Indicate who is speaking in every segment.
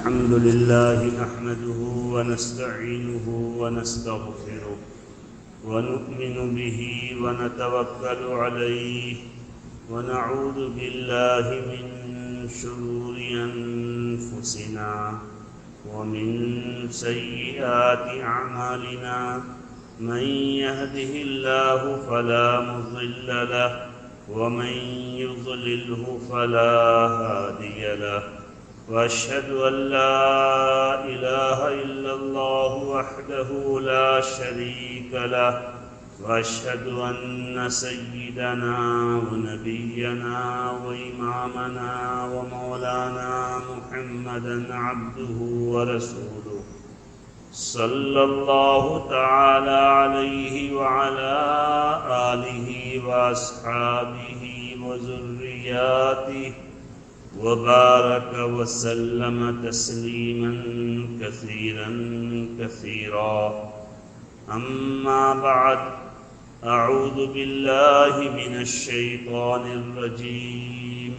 Speaker 1: الحمد لله نحمده ونستعينه ونستغفره ونؤمن به ونتوكل عليه ونعوذ بالله من شرور أنفسنا ومن سيئات أعمالنا من يهده الله فلا مضل له ومن يضلله فلا هادي له وأشهد أن لا إله إلا الله وحده لا شريك له وأشهد أن سيدنا ونبينا وإمامنا ومولانا محمدا عبده ورسوله صلى الله تعالى عليه وعلى آله وأصحابه وذرياته وبارك وسلم تسليما كثيرا كثيرا. أما بعد، أعوذ بالله من الشيطان الرجيم.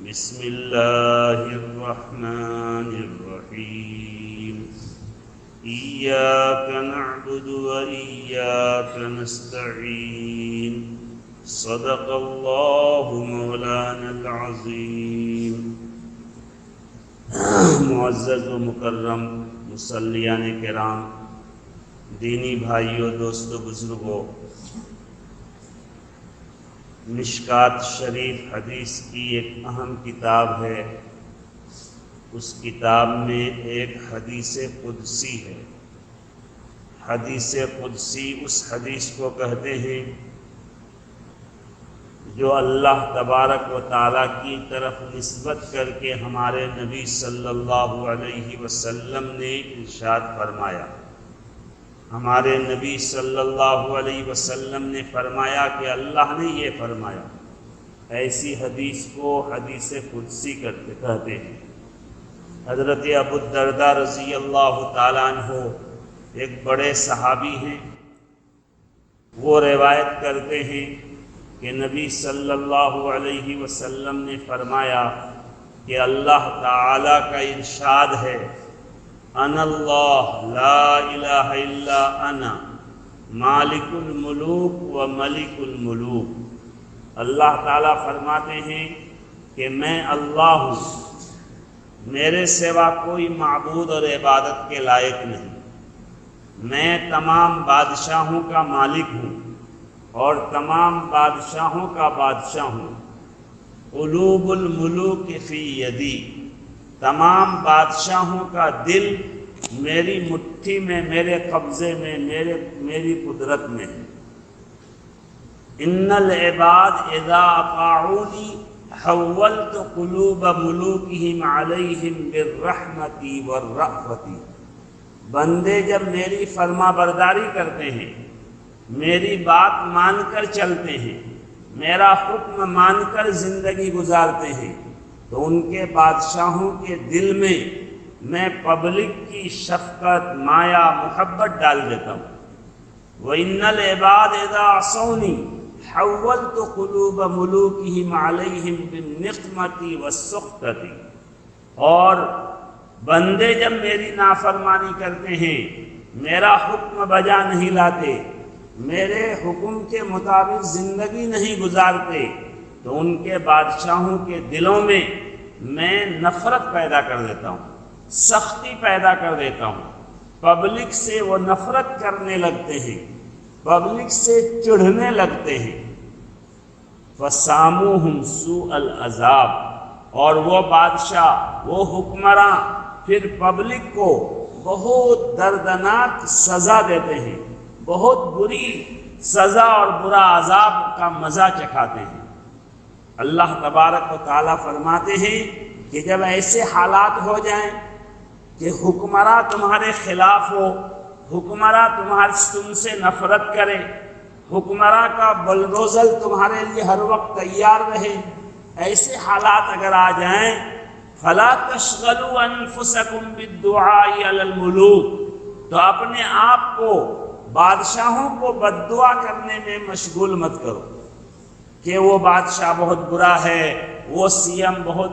Speaker 1: بسم الله الرحمن الرحيم. إياك نعبد وإياك نستعين. صدق الله مولانا العظیم. معزز و مکرم مصلیان کرام، دینی بھائیوں، دوستو، بزرگوں، مشکات شریف حدیث کی ایک اہم کتاب ہے. اس کتاب میں ایک حدیث قدسی ہے. حدیث قدسی اس حدیث کو کہتے ہیں جو اللہ تبارک و تعالیٰ کی طرف نسبت کر کے ہمارے نبی صلی اللہ علیہ وسلم نے ارشاد فرمایا. ہمارے نبی صلی اللہ علیہ وسلم نے فرمایا کہ اللہ نے یہ فرمایا. ایسی حدیث کو حدیث قدسی کہتے ہیں. حضرت ابو الدرداء رضی اللہ تعالیٰ عنہ ایک بڑے صحابی ہیں. وہ روایت کرتے ہیں کہ نبی صلی اللہ علیہ وسلم نے فرمایا کہ اللہ تعالیٰ کا ارشاد ہے، انا اللہ لا الہ الا انا مالک الملوک و ملک الملوک. اللہ تعالیٰ فرماتے ہیں کہ میں اللہ ہوں، میرے سوا کوئی معبود اور عبادت کے لائق نہیں. میں تمام بادشاہوں کا مالک ہوں اور تمام بادشاہوں کا بادشاہ ہوں. قلوب الملوک فی یدی، تمام بادشاہوں کا دل میری مٹھی میں، میرے قبضے میں، میری قدرت میں ہے. ان العباد اذا اطاعونی حولت قلوب ملوکہم علیہم بالرحمۃ والرأفۃ. بندے جب میری فرما برداری کرتے ہیں، میری بات مان کر چلتے ہیں، میرا حکم مان کر زندگی گزارتے ہیں، تو ان کے بادشاہوں کے دل میں پبلک کی شفقت، مایا، محبت ڈال دیتا ہوں. وَإِنَّ الْعِبَادَ إِذَا عَصَوْنِي حَوَّلْتُ قُلُوبَ مُلُوكِهِمْ عَلَيْهِمْ بِالنِّقْمَةِ وَالسُّخْطَةِ. اور بندے جب میری نافرمانی کرتے ہیں، میرا حکم بجا نہیں لاتے، میرے حکم کے مطابق زندگی نہیں گزارتے، تو ان کے بادشاہوں کے دلوں میں نفرت پیدا کر دیتا ہوں، سختی پیدا کر دیتا ہوں. پبلک سے وہ نفرت کرنے لگتے ہیں، پبلک سے چڑھنے لگتے ہیں. فَسَامُوهُمْ سُوءَ الْعَذَابِ. اور وہ بادشاہ، وہ حکمراں پھر پبلک کو بہت دردناک سزا دیتے ہیں، بہت بری سزا اور برا عذاب کا مزہ چکھاتے ہیں. اللہ تبارک و تعالیٰ فرماتے ہیں کہ جب ایسے حالات ہو جائیں کہ حکمراں تمہارے خلاف ہو، حکمراں تم سے نفرت کرے، حکمراں کا بلڈوزر تمہارے لیے ہر وقت تیار رہے، ایسے حالات اگر آ جائیں، فَلَا تَشْغَلُوا أَنفُسَكُمْ بِالدُّعَاءِ عَلَى الْمُلُوكِ. تو اپنے آپ کو بادشاہوں کو بد دعا کرنے میں مشغول مت کرو کہ وہ بادشاہ بہت برا ہے، وہ سی ایم بہت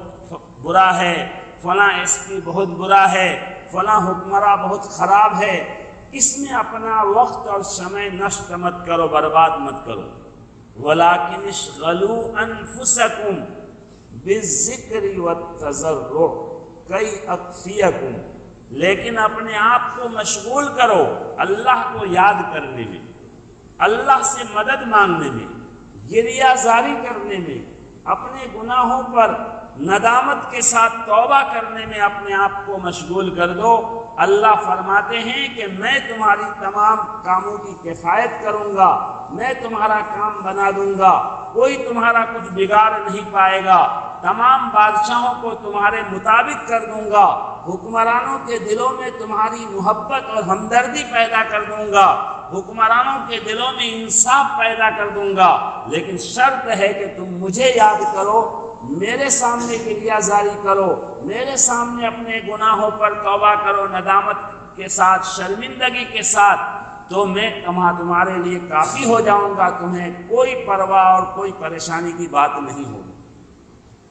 Speaker 1: برا ہے، فلاں ایس پی بہت برا ہے، فلاں حکمراں بہت خراب ہے، اس میں اپنا وقت اور سمے نشٹ مت کرو، برباد مت کرو۔ وَلَٰكِنِ اشْغَلُوا أَنفُسَكُمْ بِالذِّكْرِ وَالتَّضَرُّعِ كَيْ أَكْفِيَكُمْ، لیکن اپنے آپ کو مشغول کرو اللہ کو یاد کرنے میں، اللہ سے مدد مانگنے میں، گریہ زاری کرنے میں، اپنے گناہوں پر ندامت کے ساتھ توبہ کرنے میں اپنے آپ کو مشغول کر دو۔ اللہ فرماتے ہیں کہ میں تمہاری تمام کاموں کی کفایت کروں گا، میں تمہارا کام بنا دوں گا، کوئی تمہارا کچھ بگاڑ نہیں پائے گا، تمام بادشاہوں کو تمہارے مطابق کر دوں گا، حکمرانوں کے دلوں میں تمہاری محبت اور ہمدردی پیدا کر دوں گا، حکمرانوں کے دلوں میں انصاف پیدا کر دوں گا، لیکن شرط ہے کہ تم مجھے یاد کرو، میرے سامنے گریہ زاری کرو، میرے سامنے اپنے گناہوں پر توبہ کرو ندامت کے ساتھ، شرمندگی کے ساتھ، تو میں تمہارے لیے کافی ہو جاؤں گا، تمہیں کوئی پرواہ اور کوئی پریشانی کی بات نہیں ہوگی۔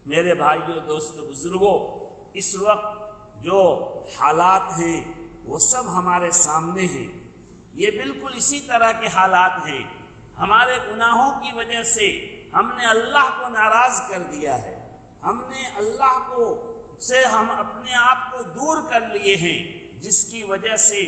Speaker 1: میرے بھائیوں، دوستو، بزرگوں، اس وقت جو حالات ہیں وہ سب ہمارے سامنے ہیں، یہ بالکل اسی طرح کے حالات ہیں۔ ہمارے گناہوں کی وجہ سے ہم نے اللہ کو ناراض کر دیا ہے، ہم نے اللہ سے ہم اپنے آپ کو دور کر لیے ہیں، جس کی وجہ سے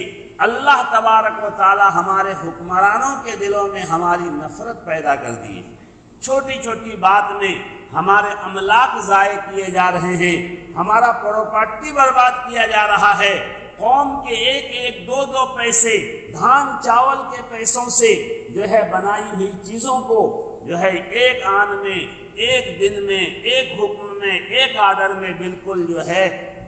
Speaker 1: اللہ تبارک و تعالی ہمارے حکمرانوں کے دلوں میں ہماری نفرت پیدا کر دی ہے۔ چھوٹی چھوٹی بات میں ہمارے املاک ضائع کیے جا رہے ہیں، ہمارا پراپرٹی برباد کیا جا رہا ہے، قوم کے ایک ایک دو دو پیسے دھان چاول کے پیسوں سے جو ہے بنائی ہوئی چیزوں کو جو ہے ایک آن میں، ایک دن میں، ایک حکم میں، ایک آرڈر میں بالکل جو ہے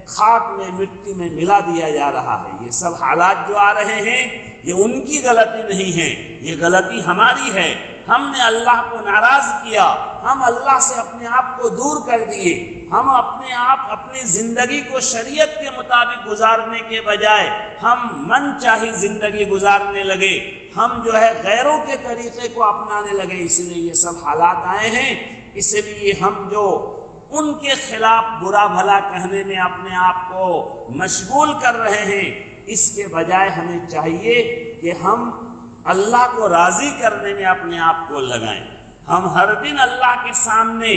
Speaker 1: خاک میں، مٹی میں ملا دیا جا رہا ہے۔ یہ سب حالات جو آ رہے ہیں یہ ان کی غلطی نہیں ہے، یہ غلطی ہماری ہے۔ ہم نے اللہ کو ناراض کیا، ہم اللہ سے اپنے آپ کو دور کر دیے، ہم اپنی زندگی کو شریعت کے مطابق گزارنے کے بجائے ہم من چاہی زندگی گزارنے لگے، ہم جو ہے غیروں کے طریقے کو اپنانے لگے، اس لیے یہ سب حالات آئے ہیں۔ اس لیے ہم جو ان کے خلاف برا بھلا کہنے میں اپنے آپ کو مشغول کر رہے ہیں، اس کے بجائے ہمیں چاہیے کہ ہم اللہ کو راضی کرنے میں اپنے آپ کو لگائیں۔ ہم ہر دن اللہ کے سامنے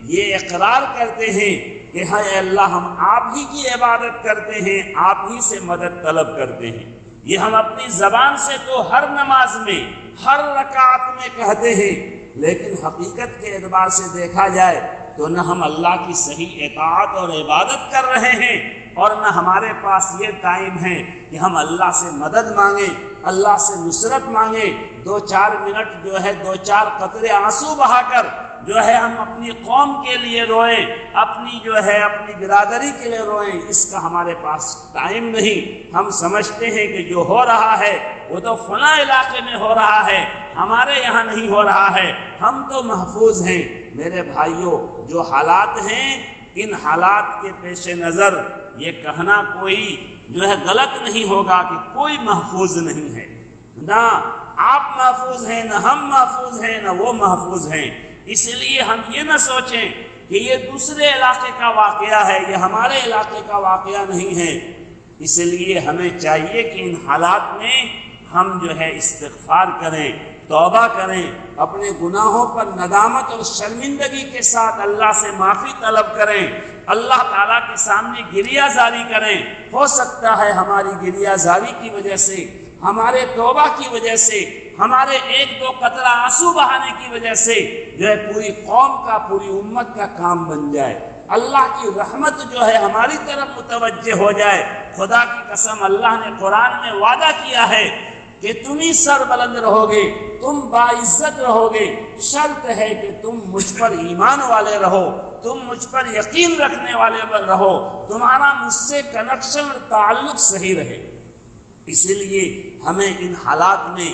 Speaker 1: یہ اقرار کرتے ہیں کہ ہاں اے اللہ، ہم آپ ہی کی عبادت کرتے ہیں، آپ ہی سے مدد طلب کرتے ہیں۔ یہ ہم اپنی زبان سے تو ہر نماز میں، ہر رکعت میں کہتے ہیں، لیکن حقیقت کے اعتبار سے دیکھا جائے تو نہ ہم اللہ کی صحیح اطاعت اور عبادت کر رہے ہیں، اور نہ ہمارے پاس یہ ٹائم ہے کہ ہم اللہ سے مدد مانگیں، اللہ سے نصرت مانگیں، 2-4 منٹ جو ہے 2-4 قطرے آنسو بہا کر جو ہے ہم اپنی قوم کے لیے روئیں، اپنی برادری کے لیے روئیں، اس کا ہمارے پاس ٹائم نہیں۔ ہم سمجھتے ہیں کہ جو ہو رہا ہے وہ تو فلاں علاقے میں ہو رہا ہے، ہمارے یہاں نہیں ہو رہا ہے، ہم تو محفوظ ہیں۔ میرے بھائیوں، جو حالات ہیں، ان حالات کے پیش نظر یہ کہنا کوئی جو ہے غلط نہیں ہوگا کہ کوئی محفوظ نہیں ہے، نہ آپ محفوظ ہیں، نہ ہم محفوظ ہیں، نہ وہ محفوظ ہیں۔ اس لیے ہم یہ نہ سوچیں کہ یہ دوسرے علاقے کا واقعہ ہے، یہ ہمارے علاقے کا واقعہ نہیں ہے۔ اس لیے ہمیں چاہیے کہ ان حالات میں ہم جو ہے استغفار کریں، توبہ کریں، اپنے گناہوں پر ندامت اور شرمندگی کے ساتھ اللہ سے معافی طلب کریں، اللہ تعالیٰ کے سامنے گریہ زاری کریں۔ ہو سکتا ہے ہماری گریہ زاری کی وجہ سے، ہمارے توبہ کی وجہ سے، ہمارے 1-2 قطرہ آنسو بہانے کی وجہ سے جو ہے پوری قوم کا، پوری امت کا کام بن جائے، اللہ کی رحمت جو ہے ہماری طرف متوجہ ہو جائے۔ خدا کی قسم، اللہ نے قرآن میں وعدہ کیا ہے کہ تم ہی سر بلند رہو گے، تم باعزت رہو گے، شرط ہے کہ تم مجھ پر ایمان والے رہو، تم مجھ پر یقین رکھنے والے رہو، تمہارا مجھ سے کنیکشن اور تعلق صحیح رہے۔ اس لیے ہمیں ان حالات میں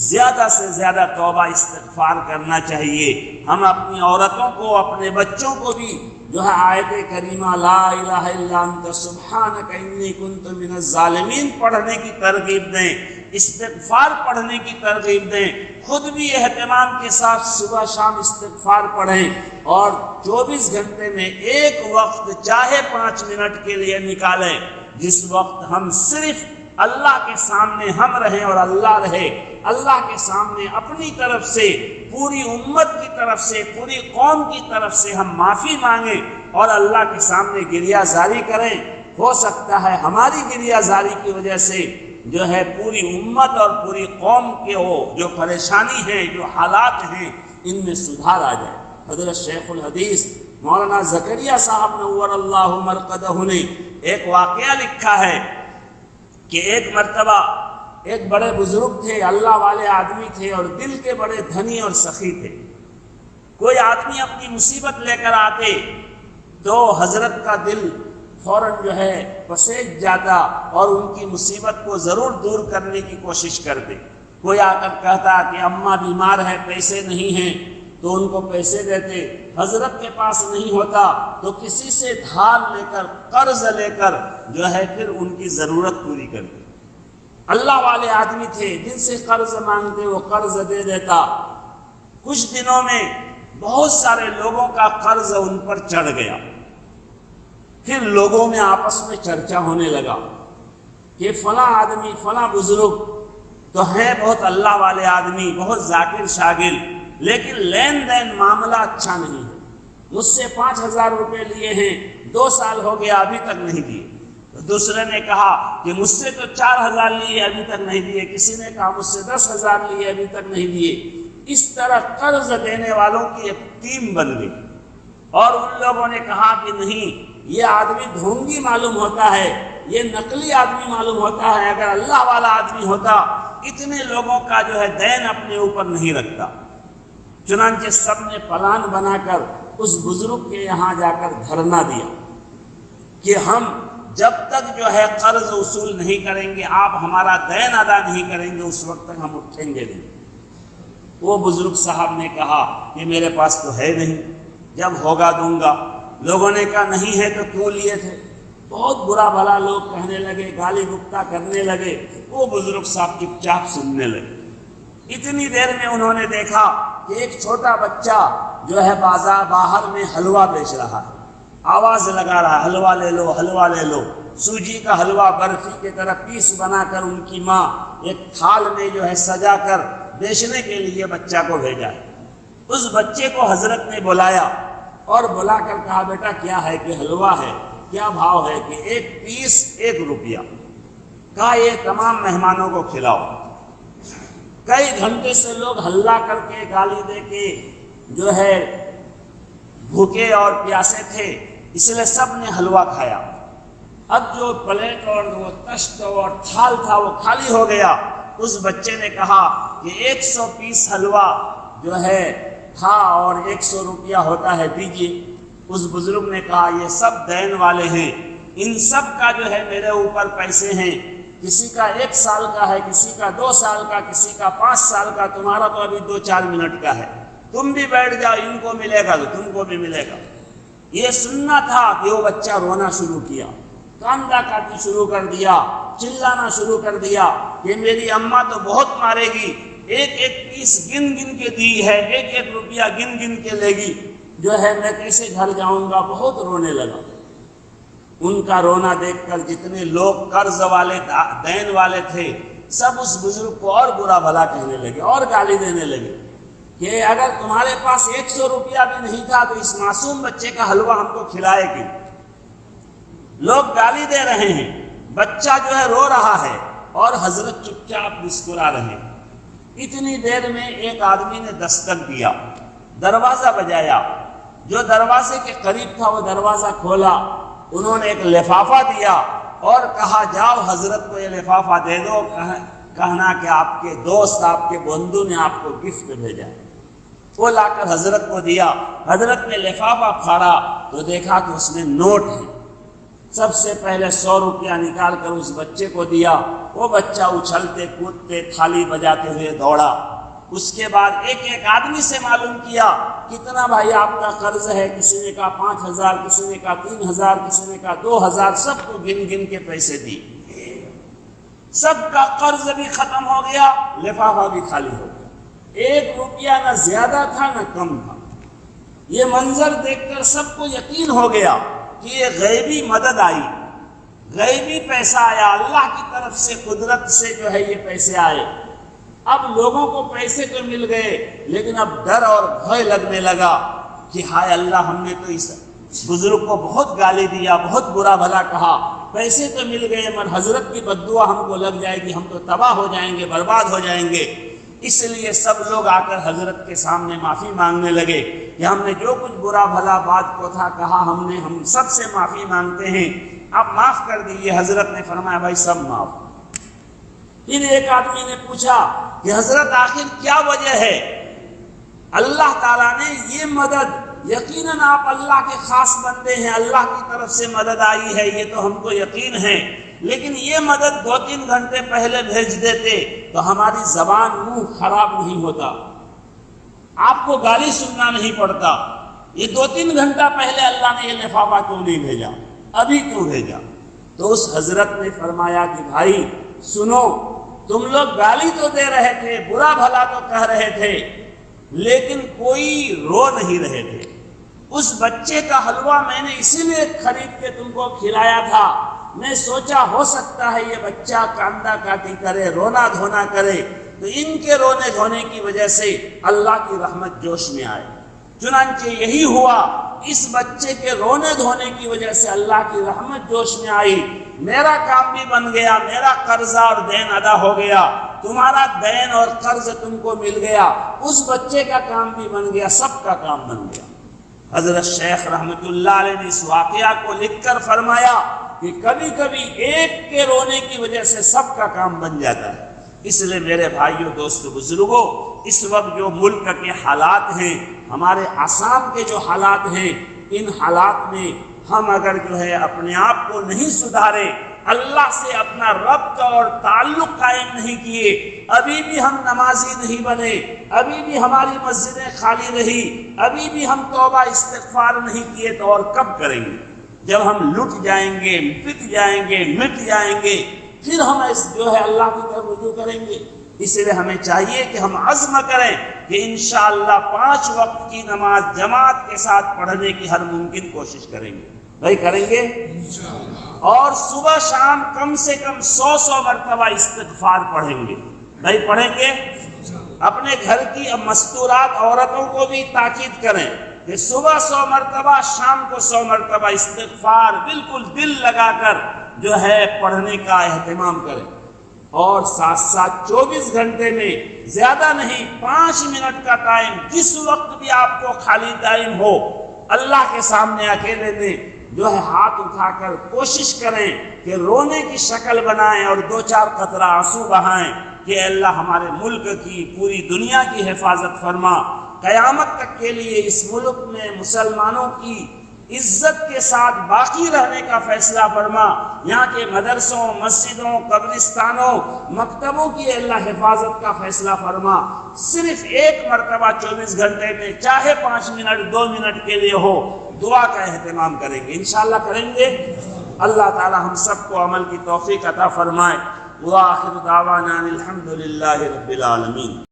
Speaker 1: زیادہ سے زیادہ توبہ استغفار کرنا چاہیے۔ ہم اپنی عورتوں کو، اپنے بچوں کو بھی جو ہے آیت کریمہ لا الہ الا انت سبحانک انی کنت من الظالمین پڑھنے کی ترغیب دیں۔ استغفار پڑھنے کی ترغیب دیں، خود بھی اہتمام کے ساتھ صبح شام استغفار پڑھیں، اور 24 گھنٹے میں ایک وقت چاہے 5 منٹ کے لیے نکالیں جس وقت ہم صرف اللہ کے سامنے ہم رہیں اور اللہ رہے، اللہ کے سامنے اپنی طرف سے، پوری امت کی طرف سے، پوری قوم کی طرف سے ہم معافی مانگیں اور اللہ کے سامنے گریہ زاری کریں۔ ہو سکتا ہے ہماری گریہ زاری کی وجہ سے جو ہے پوری امت اور پوری قوم کے وہ جو پریشانی ہے، جو حالات ہیں، ان میں سدھار آ جائے۔ حضرت شیخ الحدیث مولانا زکریا صاحب نور اللہ مرقدہ نے ایک واقعہ لکھا ہے کہ ایک مرتبہ ایک بڑے بزرگ تھے، اللہ والے آدمی تھے اور دل کے بڑے دھنی اور سخی تھے۔ کوئی آدمی اپنی مصیبت لے کر آتے تو حضرت کا دل فوراً جو ہے پسیج جاتا اور ان کی مصیبت کو ضرور دور کرنے کی کوشش کرتے۔ کوئی آ کر کہتا کہ اماں بیمار ہے، پیسے نہیں ہیں، تو ان کو پیسے دیتے۔ حضرت کے پاس نہیں ہوتا تو کسی سے دھار لے کر، قرض لے کر جو ہے پھر ان کی ضرورت پوری کرتے۔ اللہ والے آدمی تھے، جن سے قرض مانگتے وہ قرض دے دیتا۔ کچھ دنوں میں بہت سارے لوگوں کا قرض ان پر چڑھ گیا۔ پھر لوگوں میں آپس میں چرچا ہونے لگا کہ فلاں آدمی، فلاں بزرگ تو ہیں بہت اللہ والے آدمی، بہت ذاکر شاگر، لیکن لین دین معاملہ اچھا نہیں ہے۔ مجھ سے 5000 روپے لیے ہیں، 2 سال ہو گیا ابھی تک نہیں دیے۔ دوسرے نے کہا کہ مجھ سے تو 4000 لیے ابھی تک نہیں دیے، کسی نے کہا مجھ سے 10,000 لیے ابھی تک نہیں دیے۔ اس طرح قرض دینے والوں کی ایک ٹیم بن گئی، اور ان لوگوں نے کہا کہ نہیں، یہ آدمی ڈھونگی معلوم ہوتا ہے، یہ نقلی آدمی معلوم ہوتا ہے، اگر اللہ والا آدمی ہوتا اتنے لوگوں کا جو ہے دین اپنے اوپر نہیں رکھتا۔ چنانچہ سب نے پلان بنا کر اس بزرگ کے یہاں جا کر دھرنا دیا کہ ہم جب تک جو ہے قرض وصول نہیں کریں گے، آپ ہمارا دین ادا نہیں کریں گے، اس وقت تک ہم اٹھیں گے نہیں۔ وہ بزرگ صاحب نے کہا کہ میرے پاس تو ہے نہیں، جب ہوگا دوں گا۔ لوگوں نے کہا نہیں ہے تو کیوں لیے تھے؟ بہت برا بھلا لوگ کہنے لگے، گالی گپتا کرنے لگے۔ وہ بزرگ صاحب چپ چاپ سننے لگے۔ اتنی دیر میں انہوں نے دیکھا کہ ایک چھوٹا بچہ جو ہے باہر میں حلوہ بیچ رہا ہے، آواز لگا رہا ہے، حلوہ لے لو، حلوہ لے لو۔ سوجی کا حلوہ برفی کی طرح پیس بنا کر ان کی ماں ایک تھال میں جو ہے سجا کر بیچنے کے لیے بچہ کو بھیجا ہے۔ اس بچے کو حضرت نے بلایا اور بلا کر کہا بیٹا کیا ہے؟ کہ حلوہ ہے۔ کیا بھاؤ ہے؟ کہ 1 پیس 1 روپیہ۔ کہا یہ تمام مہمانوں کو کھلاؤ۔ کئی گھنٹے سے لوگ ہلہ کر کے، گالی دے کے جو ہے بھوکے اور پیاسے تھے، اس لیے سب نے حلوہ کھایا۔ اب جو پلیٹ اور وہ تشت اور تھال تھا وہ خالی ہو گیا۔ اس بچے نے کہا کہ 100 پیس حلوہ جو ہے تھا اور 100 روپیہ ہوتا ہے، دیجیے۔ اس بزرگ نے کہا یہ سب دین والے ہیں، ان سب کا جو ہے میرے اوپر پیسے ہیں، کسی کا 1 سال کا ہے، کسی کا 2 سال کا، کسی کا 5 سال کا، تمہارا تو ابھی 2-4 منٹ کا ہے، تم بھی بیٹھ جاؤ، ان کو ملے گا تو تم کو بھی ملے گا۔ یہ سننا تھا کہ وہ بچہ رونا شروع کیا، کاندہ کاٹی شروع کر دیا، چلانا شروع کر دیا کہ میری اماں تو بہت مارے گی، 1-1 پیس گن گن کے دی ہے، 1-1 روپیہ گن گن کے لے گی، جو ہے میں کیسے گھر جاؤں گا۔ بہت رونے لگا۔ ان کا رونا دیکھ کر جتنے لوگ قرض والے، دین والے تھے، سب اس بزرگ کو اور برا بھلا کہنے لگے اور گالی دینے لگے کہ اگر تمہارے پاس 100 روپیہ بھی نہیں تھا تو اس معصوم بچے کا حلوہ ہم کو کھلائے گی۔ لوگ گالی دے رہے ہیں، بچہ جو ہے رو رہا ہے اور حضرت چپ چاپ مسکرا رہے ہیں۔ اتنی دیر میں ایک آدمی نے دستک دیا، دروازہ بجایا۔ جو دروازے کے قریب تھا وہ دروازہ کھولا، انہوں نے ایک لفافہ دیا اور کہا جاؤ حضرت کو یہ لفافہ دے دو، کہنا کہ آپ کے دوست، آپ کے بندو نے آپ کو گفٹ بھیجا۔ وہ لا کر حضرت کو دیا۔ حضرت نے لفافہ پھاڑا تو دیکھا کہ اس میں نوٹ ہے۔ سب سے پہلے 100 روپیہ نکال کر اس بچے کو دیا۔ وہ بچہ اچھلتے کودتے تھالی بجاتے ہوئے دوڑا۔ اس کے بعد ایک ایک آدمی سے معلوم کیا کتنا بھائی آپ کا قرض ہے۔ کسی نے کہا 5000، کسی نے کہا 3000، کسی نے کہا 2000، سب کو گن گن کے پیسے دی۔ سب کا قرض بھی ختم ہو گیا، لفافہ بھی خالی ہو گیا، 1 روپیہ نہ زیادہ تھا نہ کم تھا۔ یہ منظر دیکھ کر سب کو یقین ہو گیا کہ یہ غیبی مدد آئی، غیبی پیسہ آیا، اللہ کی طرف سے قدرت سے جو ہے یہ پیسے آئے۔ اب لوگوں کو پیسے تو مل گئے، لیکن اب ڈر اور بھے لگنے لگا کہ ہائے اللہ، ہم نے تو اس بزرگ کو بہت گالی دیا، بہت برا بھلا کہا، پیسے تو مل گئے مگر حضرت کی بد دعا ہم کو لگ جائے گی، ہم تو تباہ ہو جائیں گے، برباد ہو جائیں گے۔ اس لیے سب لوگ آ کر حضرت کے سامنے معافی مانگنے لگے کہ ہم نے جو کچھ برا بھلا بات کو تھا کہا، ہم سب سے معافی مانگتے ہیں، آپ معاف کر دیجیے۔ حضرت نے فرمایا بھائی سب معاف۔ پھر ایک آدمی نے پوچھا کہ حضرت آخر کیا وجہ ہے؟ اللہ تعالیٰ نے یہ مدد، یقیناً آپ اللہ کے خاص بندے ہیں، اللہ کی طرف سے مدد آئی ہے، یہ تو ہم کو یقین ہے، لیکن یہ مدد 2-3 گھنٹے پہلے بھیج دیتے تو ہماری زبان منہ خراب نہیں ہوتا، آپ کو گالی سننا نہیں پڑتا۔ یہ 2-3 گھنٹہ پہلے اللہ نے یہ لفافہ کیوں نہیں بھیجا، ابھی کیوں بھیجا؟ تو اس حضرت نے فرمایا کہ بھائی سنو، تم لوگ گالی تو دے رہے تھے، برا بھلا تو کہہ رہے تھے، لیکن کوئی رو نہیں رہے تھے۔ اس بچے کا حلوہ میں نے اسی لیے خرید کے تم کو کھلایا تھا، میں سوچا ہو سکتا ہے یہ بچہ کاندہ کاٹی کرے، رونا دھونا کرے، تو ان کے رونے دھونے کی وجہ سے اللہ کی رحمت جوش میں آئے۔ چنانچہ یہی ہوا، اس بچے کے رونے دھونے کی وجہ سے اللہ کی رحمت جوش میں آئی، میرا کام بھی بن گیا، میرا قرضہ اور دین ادا ہو گیا، تمہارا دین اور قرض تم کو مل گیا، اس بچے کا کام بھی بن گیا، سب کا کام بن گیا۔ حضرت شیخ رحمت اللہ علیہ نے اس واقعہ کو لکھ کر فرمایا کہ کبھی کبھی ایک کے رونے کی وجہ سے سب کا کام بن جاتا ہے۔ اس لیے میرے بھائیوں، دوستو، بزرگوں، اس وقت جو ملک کے حالات ہیں، ہمارے آسام کے جو حالات ہیں، ان حالات میں ہم اگر جو ہے اپنے آپ کو نہیں سدھارے، اللہ سے اپنا ربط اور تعلق قائم نہیں کیے، ابھی بھی ہم نمازی نہیں بنے، ابھی بھی ہماری مسجدیں خالی رہی، ابھی بھی ہم توبہ استغفار نہیں کیے، تو اور کب کریں گے؟ جب ہم لٹ جائیں گے، پٹ جائیں گے، مٹ جائیں گے، پھر ہم جو ہے اللہ کی طرف رجوع کریں گے۔ اس لیے ہمیں چاہیے کہ ہم عزم کریں کہ انشاءاللہ 5 وقت کی نماز جماعت کے ساتھ پڑھنے کی ہر ممکن کوشش کریں گے۔ بھائی کریں گے؟ اور صبح شام کم سے کم 100 مرتبہ استغفار پڑھیں گے۔ بھائی پڑھیں گے؟ اپنے گھر کی مستورات عورتوں کو بھی تاکید کریں کہ صبح 100 مرتبہ، شام کو 100 مرتبہ استغفار بالکل دل لگا کر جو ہے پڑھنے کا اہتمام کریں۔ اور ساتھ ساتھ 24 گھنٹے میں زیادہ نہیں 5 منٹ کا ٹائم، جس وقت بھی آپ کو خالی ٹائم ہو، اللہ کے سامنے اکیلے میں جو ہے ہاتھ اٹھا کر کوشش کریں کہ رونے کی شکل بنائیں اور 2-4 قطرہ آنسو بہائیں کہ اللہ ہمارے ملک کی، پوری دنیا کی حفاظت فرما، قیامت تک کے لیے اس ملک میں مسلمانوں کی عزت کے ساتھ باقی رہنے کا فیصلہ فرما، یہاں کے مدرسوں، مسجدوں، قبرستانوں، مکتبوں کی اللہ حفاظت کا فیصلہ فرما۔ صرف ایک مرتبہ 24 گھنٹے میں، چاہے 5 منٹ 2 منٹ کے لیے ہو، دعا کا اہتمام کریں گے، انشاءاللہ کریں گے۔ اللہ تعالی ہم سب کو عمل کی توفیق عطا فرمائے۔ وآخر دعوانا الحمدللہ رب العالمین۔